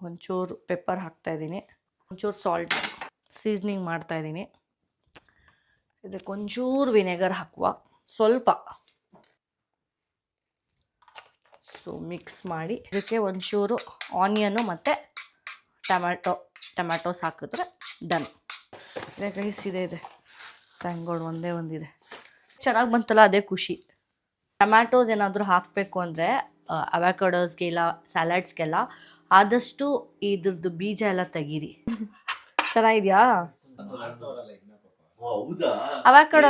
ಒಂಚೂರು ಪೆಪ್ಪರ್ ಹಾಕ್ತಾಯಿದ್ದೀನಿ, ಒಂಚೂರು ಸಾಲ್ಟ್, ಸೀಸ್ನಿಂಗ್ ಮಾಡ್ತಾಯಿದ್ದೀನಿ. ಇದಕ್ಕೆ ಒಂಚೂರು ವಿನೆಗರ್ ಹಾಕುವ, ಸ್ವಲ್ಪ. ಸೊ ಮಿಕ್ಸ್ ಮಾಡಿ ಇದಕ್ಕೆ ಒಂಚೂರು ಆನಿಯನ್ನು ಮತ್ತು ಟೊಮ್ಯಾಟೋಸ್ ಹಾಕಿದ್ರೆ ಡನ್. ಗೈಸ್ ಇದೆ ಥ್ಯಾಂಕ್ ಗಾಡ್, ಒಂದಿದೆ. ಚೆನ್ನಾಗಿ ಬಂತಲ್ಲ, ಅದೇ ಖುಷಿ. ಟೊಮ್ಯಾಟೋಸ್ ಏನಾದರೂ ಹಾಕಬೇಕು ಅಂದರೆ ಅವಕಾಡೋಸ್ಗೆ ಇಲ್ಲ ಸ್ಯಾಲಡ್ಸ್ಗೆಲ್ಲ ಆದಷ್ಟು ಇದ್ರದ್ದು ಬೀಜ ಎಲ್ಲ ತೆಗೀರಿ. ಚೆನ್ನಾಗಿದೆಯಾ? ಅವಕಾಡೋ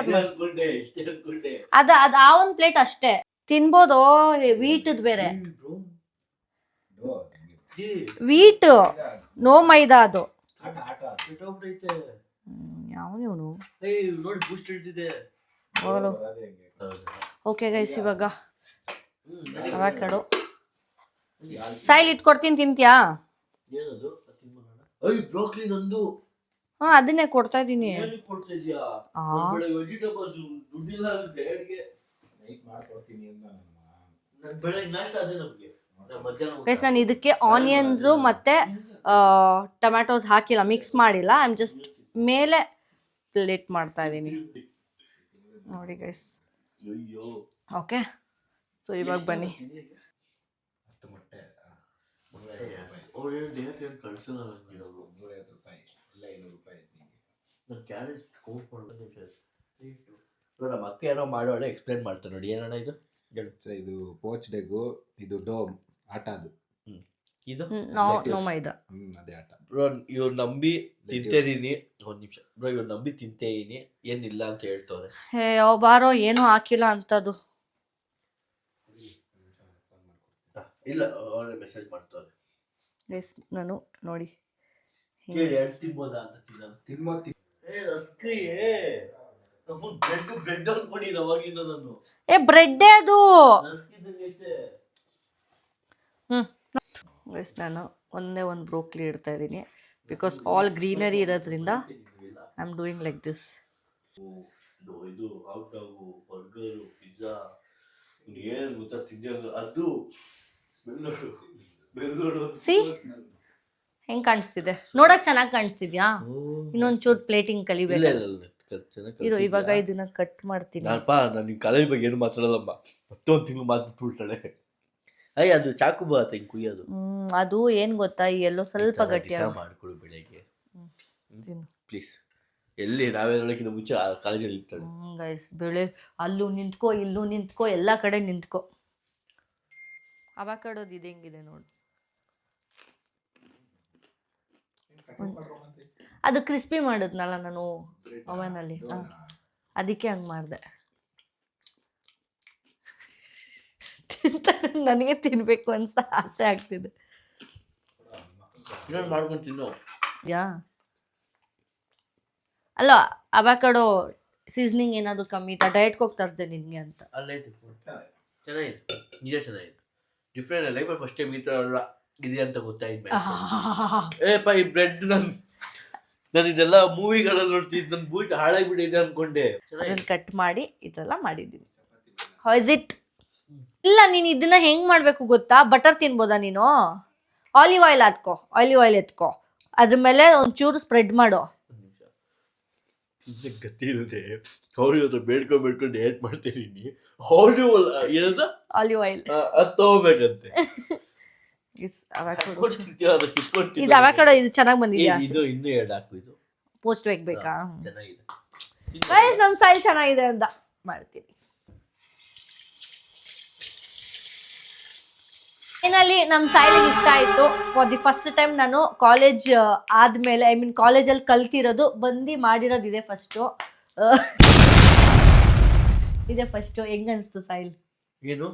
ಅದು ಆ ಒಂದು ಪ್ಲೇಟ್ ಅಷ್ಟೇ ತಿನ್ಬೋದು. ವೀಟದ್ ಬೇರೆ, ವೀಟ್ ನೋ ಮೈದಾ ಅದು. ಯಾವನು ಓಕೆ ಗೈಸ್, ಇವಾಗ ಅವಕಾಡೋ ಸಾಯಿಲ್ ಇಟ್ಕೊಡ್ತೀನಿ, ತಿಂತ್ಯಾ? ಅದನ್ನೇ ಕೊಡ್ತಾ ಇದ್ದೀನಿ. ಗೈಸ್ ನಾನು ಇದಕ್ಕೆ ಆನಿಯನ್ಸು ಮತ್ತು ಟೊಮ್ಯಾಟೋಸ್ ಹಾಕಿಲ್ಲ, ಮಿಕ್ಸ್ ಮಾಡಿಲ್ಲ. ಐ ಆಮ್ ಜಸ್ಟ್ ಮೇಲೆ ಪ್ಲೇಟ್ ಮಾಡ್ತಾ ಇದ್ದೀನಿ ನೋಡಿ ಗೈಸ್. ಅಯ್ಯೋ ಓಕೆ ಸೊ ಇವಾಗ ಬನ್ನಿ. ಅವ್ರು ದಿನಕ್ಕೆ ಕಳಿಸಿಲ್ಲ ನನಗೆ ಅವರು ₹150 ಇಲ್ಲ ₹200 ನಾನು ಕ್ಯಾರೆಟ್ ಕೌಂಟ್ ಮಾಡೋದು. ನಮ್ಮ ಅಕ್ಕ ಏನೋ ಮಾಡೋಳೆ ಎಕ್ಸ್ಪ್ಲೇನ್ ಮಾಡ್ತಾರೆ ನೋಡಿ. ಏನಣ್ಣ ಇದು? ಇದು ಪೋಚ್ಡ್ ಎಗ್ಗು, ಇದು ಡೋಮ್ ಆಟ ಅದು. ಇದು ನೋ ಮೈದಾ. ಅದೇ ಆಟ. ಬ್ರೋ ಇವ್ರು ನಂಬಿ ತಿಂತೇದೀನಿ. ಒಂದು ನಿಮಿಷ ಬ್ರೋ, ಇವ್ರು ನಂಬಿ ತಿಂತೇದೀನಿ, ಏನಿಲ್ಲ ಅಂತ ಹೇಳ್ತವ್ರೆ. ಯಾವ ಬಾರೋ ಏನೂ ಹಾಕಿಲ್ಲ ಅಂತದು. ಇಲ್ಲ ಅವ್ರೆ ಮೆಸೇಜ್ ಮಾಡ್ತವ್ರೆ. ನಾನು ನೋಡಿ ಕೇಳಿ ಎರಡು ತಿನ್ಬೋದಾ ಅಂತ. ತಿನ್ಮೋತಿ ಬ್ರೆಡ್ ಅನ್ಕೊಂಡಿದ್ದ ಅವಾಗಿಂದ ನಾನು. ಬ್ರೆಡ್ಡೇ ಅದು. ನಾನು ಒಂದೇ ಒಂದು ಬ್ರೋಕ್ಲಿ ಇಡ್ತಾ ಇದ್ದೀನಿ ಬಿಕಾಸ್ ಆಲ್ ಗ್ರೀನರಿ ಇರೋದ್ರಿಂದ I am doing like this. ಇದು ಹಾಟ್ ಡಾಗು, ಬರ್ಗರು, ಪಿಜ್ಜಾ, ಏನು ಗೊತ್ತಾ ತಿಂದೆ ಅದು ಸ್ಮೆಲ್ ನೋಡು. ಸಿ ಹೆಂಗ್ ಕಾಣಿಸ್ತಿದೆ ನೋಡಕ್ ಚೆನ್ನಾಗಿ ಕಾಣಿಸ್ತಿದ್ಯಾ? ಇನ್ನೊಂಚೂರು ಪ್ಲೇಟಿಂಗ್ ಕಲಿಬೇಕು. ಇರು ಇವಾಗ ಇದನ್ನ ಕಟ್ ಮಾಡ್ತೀನಿ. ನಾನು ಕಾಲೇಜ್ ಬಗ್ಗೆ ಏನು ಮಾತಾಡಲ್ಲಮ್ಮ. ಮತ್ತೊಂದು ತಿಂಗಳು ಮಾತಾಡ್ತಾಳೆ. ಅಯ್ಯ ಅದು ಚಾಕು ಬರುತ್ತೆ ಹಿಂಗೆ ಕುಯ್ಯೋದು. ಅದು ಏನ್ ಗೊತ್ತಾ, ಎಲ್ಲೋ ಸ್ವಲ್ಪ ಗಟ್ಟಿಯಾಗಿ ಮಾಡ್ಕೊಡು ಬೆಳಗ್ಗೆ ಪ್ಲೀಸ್. ಎಲ್ಲಿ ನಾವೇನಕ್ಕಿಂತ ಮುಂಚೆ ಕಾಲೇಜಲ್ಲಿ ಇರ್ತಾಳೆ. ಗೈಸ್ ಬೆಳೆ ಅಲ್ಲೂ ನಿಂತ್ಕೋ ಇಲ್ಲೂ ನಿಂತ್ಕೋ ಎಲ್ಲ ಕಡೆ ನಿಂತ್ಕೋ. ಅವಕಾಡೋದು ಇದು ಹೆಂಗಿದೆ ನೋಡು. ಅದು ಕ್ರಿಸ್ಪಿ ಮಾಡಿದ್ನಲ್ಲ ನಾನು ಅವನಲ್ಲಿ, ಅದಕ್ಕೆ ಹಂಗೆ ಮಾಡಿದೆ. ನನಗೆ ತಿನ್ಬೇಕು ಅನ್ಸ ಆಸೆ ಆಗ್ತಿದೆ. ಮಾಡ್ಕೊಂಡು ತಿನ್ನು. ಯಾ ಅಲ್ಲ ಅವಕಾಡೋ ಸೀಸನಿಂಗ್ ಏನಾದ್ರು ಕಮ್ಮಿ ಇತ್ತಾ? ಡಯಟ್ಗೆ ಹೋಗಿ ತರಿಸ್ದೆ ನಿನ್ಗೆ ಅಂತ. ಅಲ್ಲೇ ಚೆನ್ನಾಗಿದೆ, ನಿಜ ಚೆನ್ನಾಗಿದೆ. ಡಿಫ್ರೆಂಟ್ ಲೈಫಲ್ಲಿ ಫಸ್ಟ್ ಟೈಮ್ ಈ ಥರ ಇದೆ ಅಂತ ಗೊತ್ತಾಯ್ತು. ಈ ಬ್ರೆಡ್ ನಾನು ಇದೆಲ್ಲ ಮೂವಿಗಳಲ್ಲಿ ನೋಡ್ತಿದ್ದು, ನನ್ನ ಬೂಸ್ಟ್ ಹಾಳಾಗ್ಬಿಟ್ಟಿದೆ ಅನ್ಕೊಂಡೆ. ಅದನ್ನ ಕಟ್ ಮಾಡಿ ಈ ಥರ ಮಾಡಿದ್ದೀನಿ. How is it? ಇಲ್ಲ ನೀನು ಇದನ್ನ ಹೆಂಗ್ ಮಾಡ್ಬೇಕು ಗೊತ್ತಾ? ಬಟರ್ ತಿನ್ಬೋದಾ ನೀನು? ಆಲಿವ್ ಆಯಿಲ್ ಹಾಕೋ, ಆಲಿವ್ ಆಯಿಲ್ ಎತ್ಕೋ, ಅದ್ರ ಮೇಲೆ ಒಂಚೂರು ಸ್ಪ್ರೆಡ್ ಮಾಡೋ. ಗತಿ ಇಲ್ಲದೆ ಅವ್ರ ಇವತ್ತು ಬೇಡ್ಕೊಂಡು ಏಟ್ ಮಾಡ್ತಿದ್ದೀನಿ. ಆಲಿವ್ ಏನಂತ ಆಲಿವ್ ಆಯಿಲ್ ಅದು ತಗೋಬೇಕಂತೆ. ಇದು ಅವಕಾಡೋ ಇದು ಚೆನ್ನಾಗಿ ಬಂದಿದ್ಯಾ? ಇದು ಇನ್ನೂ ಎರಡು ಹಾಕು. ಇದು ಪೋಸ್ಟ್ ಬೇಕಾ? ಚೆನ್ನಾಗಿದೆ. ನಮ್ಮ ಸ್ಟೈಲ್ ಚೆನ್ನಾಗಿದೆ ಅಂತ ಮಾಡ್ತೀನಿ. ಫೈನಲಿ ನಮ್ಮ ಸ್ಟೈಲಿಗೆ ಇಷ್ಟ ಆಯಿತು. ಫಾರ್ ದಿ ಫಸ್ಟ್ ಟೈಮ್ ನಾನು ಕಾಲೇಜ್ ಆದಮೇಲೆ ಕಾಲೇಜಲ್ಲಿ ಕಲ್ತಿರೋದು ಬಂದು ಮಾಡಿರೋದು ಇದೆ ಫಸ್ಟು. ಇದೆ ಫಸ್ಟು. ಹೆಂಗ್ ಅನಿಸ್ತು ಸಾಯಿಲ್? ಏನು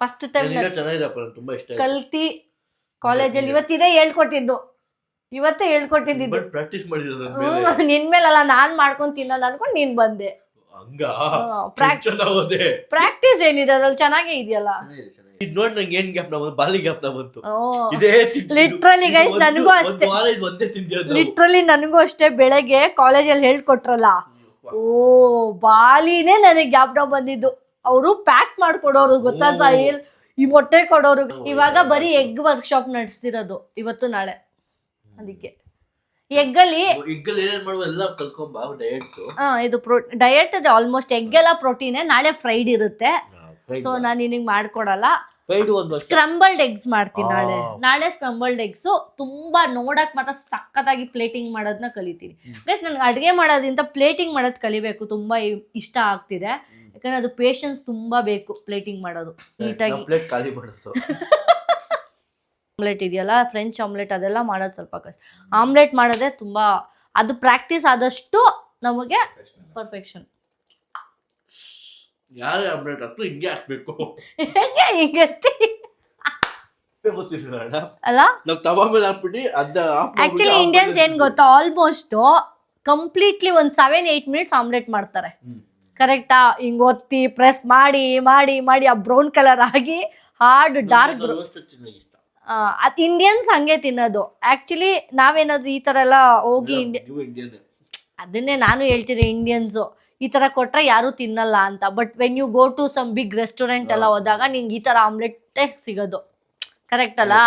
ಫಸ್ಟ್ ಟೈಮ್ ಚೆನ್ನಾಗಿದಪ್ಪ, ತುಂಬಾ ಇಷ್ಟ ಕಲ್ತಿ ಕಾಲೇಜಲ್ಲಿ ಇವತ್ತಿದೆ ಹೇಳ್ಕೊಟ್ಟಿದ್ದು. ಇವತ್ತೇ ಹೇಳ್ಕೊಟ್ಟಿದ್ದು. ಪ್ರಾಕ್ಟೀಸ್ ಮಾಡಿದ್ರು ನಿನ್ ಮೇಲಲ್ಲ, ನಾನ್ ಮಾಡ್ಕೊಂಡ್ ತಿನ್ನೋದು ಅನ್ಕೊಂಡು ನೀನ್ ಬಂದೆ. ಪ್ರಾಕ್ಟೀಸ್ ಏನಿದೆ ಅದ್ರಲ್ಲಿ ಚೆನ್ನಾಗೇ ಇದೆಯಲ್ಲ. ನೋಡಿ ನಂಗೆ ಏನ್ ಗ್ಯಾಪ್ ಬಂತು, ಬಾಲಿ ಗ್ಯಾಪ್ ಬಂತು. ಲಿಟ್ರಲಿ ಗೈಸ್ ನನಗೂ ಅಷ್ಟೇ, ಲಿಟ್ರಲಿ ನನಗೂ ಅಷ್ಟೇ. ಬೆಳಗ್ಗೆ ಕಾಲೇಜಲ್ಲಿ ಹೇಳ್ಕೊಟ್ರಲ್ಲ, ಓ ಬಾಲಿನೇ ನನಗೆ ಗ್ಯಾಪ್ ಬಂದಿದ್ದು. ಅವರು ಪ್ಯಾಕ್ ಮಾಡ್ಕೊಡೋರು ಗೊತ್ತಾ ಸಾಯಿಲ್, ಈ ಮೊಟ್ಟೆ ಕೊಡೋರು. ಇವಾಗ ಬರೀ ಎಗ್ ವರ್ಕ್ಶಾಪ್ ನಡೆಸ್ತಿರೋದು ಇವತ್ತು ನಾಳೆ. ಅದಕ್ಕೆ ಎಗ್ಗಲ್ಲಿ ಇದು ಡಯಟ್ ಇದೆ ಆಲ್ಮೋಸ್ಟ್. ಎಗ್ ಎಲ್ಲ ಪ್ರೋಟೀನೇ. ನಾಳೆ ಫ್ರೈಡ್ ಇರುತ್ತೆ, ಸೊ ನಾನು ನಿನಗೆ ಮಾಡ್ಕೊಡಲ್ಲ. ಸ್ಕ್ರಂಬಲ್ಡ್ ಎಗ್ಸ್ ಮಾಡ್ತೀನಿ ನಾಳೆ ಸ್ಕ್ರಂಬಲ್ಡ್ ಎಗ್ಸ್ ತುಂಬಾ ನೋಡಕ್ ಮಾತ್ರ ಸಕ್ಕತ್ತಾಗಿ ಪ್ಲೇಟಿಂಗ್ ಮಾಡೋದನ್ನ ಕಲಿತೀನಿ. ಗೈಸ್ ನನ್ಗೆ ಅಡುಗೆ ಮಾಡೋದ್ರಿಂದ ಪ್ಲೇಟಿಂಗ್ ಮಾಡೋದು ಕಲಿಬೇಕು, ತುಂಬಾ ಇಷ್ಟ ಆಗ್ತಿದೆ. ಯಾಕಂದ್ರೆ ಅದು ಪೇಷನ್ಸ್ ತುಂಬಾ ಬೇಕು ಪ್ಲೇಟಿಂಗ್ ಮಾಡೋದು ನೀಟಾಗಿ. ಆಮ್ಲೆಟ್ ಇದೆಯಲ್ಲ, ಫ್ರೆಂಚ್ ಆಮ್ಲೆಟ್, ಅದೆಲ್ಲ ಮಾಡೋದು ಸ್ವಲ್ಪ ಕಷ್ಟ. ಆಮ್ಲೆಟ್ ಮಾಡೋದೇ ತುಂಬಾ, ಅದು ಪ್ರಾಕ್ಟೀಸ್ ಆದಷ್ಟು ನಮಗೆ ಪರ್ಫೆಕ್ಷನ್. ಯಾರೇ ಆಮ್ಲೆಟ್ ಹಾಕ್ತು ಹಿಂಗೆ ಹಾಕ್ಬೇಕು ಅಲ್ಲ. ಆಕ್ಚುಲಿ ಇಂಡಿಯನ್ಸ್ ಏನ್ ಗೊತ್ತಾ, ಆಲ್ಮೋಸ್ಟ್ ಕಂಪ್ಲೀಟ್ಲಿ ಒಂದು 7-8 ಮಿನಿಟ್ಸ್ ಆಮ್ಲೆಟ್ ಮಾಡ್ತಾರೆ. ಕರೆಕ್ಟಾ? ಹಿಂಗ್ ಒತ್ತಿ ಪ್ರೆಸ್ ಮಾಡಿ ಮಾಡಿ ಮಾಡಿ ಆ ಬ್ರೌನ್ ಕಲರ್ ಆಗಿ ಹಾರ್ಡ್ ಡಾರ್ಕ್. ಇಂಡಿಯನ್ಸ್ ಹಂಗೆ ತಿನ್ನೋದು. ಆಕ್ಚುಲಿ ನಾವೇನಾದ್ರು ಈ ತರ ಎಲ್ಲ ಹೋಗಿ ಅದನ್ನೇ ನಾನು ಹೇಳ್ತೀನಿ, ಇಂಡಿಯನ್ಸು ಈ ತರ ಕೊಟ್ರೆ ಯಾರು ತಿನ್ನಲ್ಲ ಅಂತ. But when you go to some big restaurant ಎಲ್ಲ ಹೋದಾಗ ನಿಂಗೆ ಈ ತರ ಆಮ್ಲೆಟ್ ಸಿಗೋದು. ಕರೆಕ್ಟ್ ಅಲ್ಲ?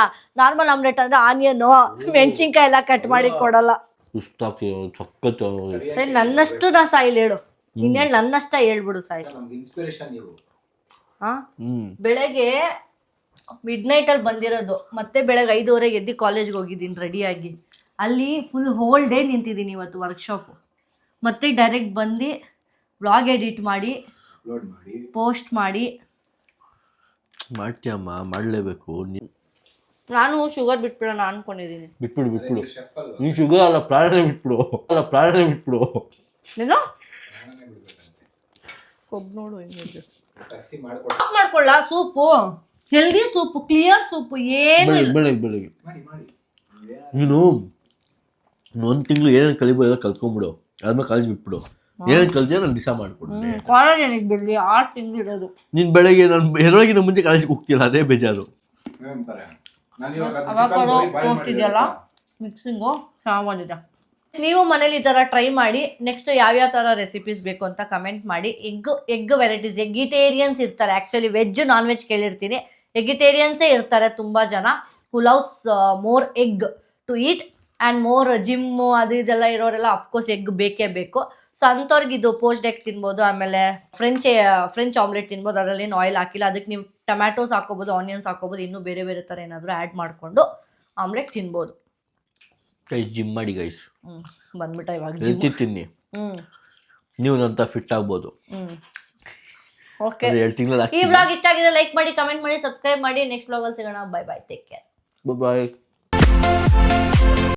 ನಾರ್ಮಲ್ ಆಮ್ಲೆಟ್ ಅಂದ್ರೆ ಆನಿಯನ್ ಮೆಣಸಿನ್ಕಾಯಿ ಎಲ್ಲ ಕಟ್ ಮಾಡಿ ಕೊಡಲ್ಲ. ಸರಿ ನನ್ನಷ್ಟು ನಾ ಸಾಯಿಲ್ ಹೇಳು. ನೀನ್ ಹೇಳಿ ನನ್ನಷ್ಟ ಹೇಳ್ಬಿಡು ಸಾಯಿ. ನಮ್ಗೆ ಇನ್ಸ್ಪಿರೇಷನ್ ನೀವು. ಹಾ ಬೆಳಗ್ಗೆ ಮಿಡ್ ನೈಟ್ ಅಲ್ಲಿ ಬಂದಿರೋದು, ಮತ್ತೆ ಬೆಳಗ್ಗೆ 5:30 ಎದ್ದು ಕಾಲೇಜ್ಗೆ ಹೋಗಿದ್ದೀನಿ ರೆಡಿಯಾಗಿ. ಅಲ್ಲಿ ಫುಲ್ ಹೋಲ್ ಡೇ ನಿಂತಿದ್ದೀನಿ ಇವತ್ತು ವರ್ಕ್ಶಾಪ್. ಮತ್ತೆ ಡೈರೆಕ್ಟ್ ಬಂದು ವ್ಲಾಗ್ ಎಡಿಟ್ ಮಾಡಿ ಅಪ್ಲೋಡ್ ಮಾಡಿ ಪೋಸ್ಟ್ ಮಾಡಿ. ಮಾಡ್ತೀಯಮ್ಮ, ಮಾಡಲೇಬೇಕು. ನಾನು ಶುಗರ್ ಬಿಟ್ಬಿಡೋಣ ಅನ್ಕೊಂಡಿದ್ದೀನಿ. ಬಿಟ್ಬಿಡು ಶೆಫ್ ಅಲ್ವಾ, ನೀನು ಶುಗರ್ ಅಲ್ಲ, ಪ್ರಾಣನೇ ಬಿಟ್ಬಿಡು. ಏನೋ ಪ್ರಾಣನೇ ಬಿಡ್ಬೇಕಂತೆ. ಕೊಬ್ಬು ನೋಡು ಹೆಂಗಿದೆ. ತರಿಸಿ ಮಾಡ್ಕೊಡಿ. ಮಾಡ್ಕೊಳ್ಳ soup, healthy soup, clear soup, ಏನು ಬೆಳಗ್ಗೆ ಮಾಡಿ ನೀನು ಒಂದು ತಿಂಗಳು ಏನೇನು ಕಲಿಬೋದು ಕಲ್ತ್ಕೊಂಡ್ಬಿಡು, ಆದ್ಮೇಲೆ ಕಾಲೇಜ್ ಬಿಟ್ಬಿಡು. ಏನೇನು ಕಲ್ತೀಯ ನಾನು ದಿವಸ ಮಾಡ್ಕೊಡ್ತೀನಿ. ಕಾಲೇಜ್ ಏನಿಗೆ ಬಿಡಲಿ, 6 ತಿಂಗಳು ಇರೋದು. ನೀನು ಬೆಳಗ್ಗೆ ನಾನು ಹೆರೋಗಿನ ಮುಂಚೆ ಕಾಲೇಜ್ಗೆ ಹೋಗ್ತಿಲ್ಲ, ಅದೇ ಬೇಜಾರು. ಅವಾಗೋ ಹೋಗ್ತಿದ್ಯಲ್ಲ ಮಿಕ್ಸಿಂಗು ಚೆನ್ನಾಗಿದೆ. ನೀವು ಮನೇಲಿ ಈ ಥರ ಟ್ರೈ ಮಾಡಿ. ನೆಕ್ಸ್ಟ್ ಯಾವ್ಯಾವ ಥರ ರೆಸಿಪೀಸ್ ಬೇಕು ಅಂತ ಕಮೆಂಟ್ ಮಾಡಿ. ಎಗ್ ವೆರೈಟೀಸ್, ಎಗಿಟೇರಿಯನ್ಸ್ ಇರ್ತಾರೆ. ಆ್ಯಕ್ಚುಲಿ ವೆಜ್ ನಾನ್ ವೆಜ್ ಕೇಳಿರ್ತೀನಿ, ಎಗಿಟೇರಿಯನ್ಸೇ ಇರ್ತಾರೆ ತುಂಬ ಜನ who loves more egg to eat. And more gym ಅದು ಇದೆಲ್ಲ ಇರೋರೆಲ್ಲ ಅಫ್ಕೋರ್ಸ್ ಎಗ್ ಬೇಕೇ ಬೇಕು. ಸೊ ಅಂಥವ್ರಿಗೆ ಇದು ಪೋಚ್ಡ್ ಎಗ್ ತಿನ್ಬೋದು. ಆಮೇಲೆ ಫ್ರೆಂಚ್ ಆಮ್ಲೆಟ್ ತಿನ್ಬೋದು, ಅದರಲ್ಲೇನು ಆಯಿಲ್ ಹಾಕಿಲ್ಲ. ಅದಕ್ಕೆ ನೀವು ಟೊಮ್ಯಾಟೋಸ್ ಹಾಕೋಬೋದು, ಆನಿಯನ್ಸ್ ಹಾಕೋಬೋದು, ಇನ್ನೂ ಬೇರೆ ಬೇರೆ ಥರ ಏನಾದರೂ ಆ್ಯಡ್ ಮಾಡಿಕೊಂಡು ಆಮ್ಲೆಟ್ ತಿನ್ಬೋದು. ಗೈಸ್ ಜಿಮ್ ಮಾಡಿ ಗೈಸ್, ಬಂದ್ಬಿಟ್ಟ ಇವಾಗ ಹೆಲ್ತಿ ತಿನ್ನಿ, ನೀವು ನಂತ ಫಿಟ್ ಆಗ್ಬೋದು. ಓಕೆ, 2 ತಿಂಗಳು ಈ ವ್ಲಾಗ್ ಇಷ್ಟ ಆಗಿದೆ ಲೈಕ್ ಮಾಡಿ, ಕಮೆಂಟ್ ಮಾಡಿ, ಸಬ್ಸ್ಕ್ರೈಬ್ ಮಾಡಿ. ನೆಕ್ಸ್ಟ್ ವ್ಲಾಗಲ್ಲಿ ಸಿಗೋಣ. ಬೈ ಬೈ, ಟೇಕ್ ಕೇರ್, ಬಾಯ್.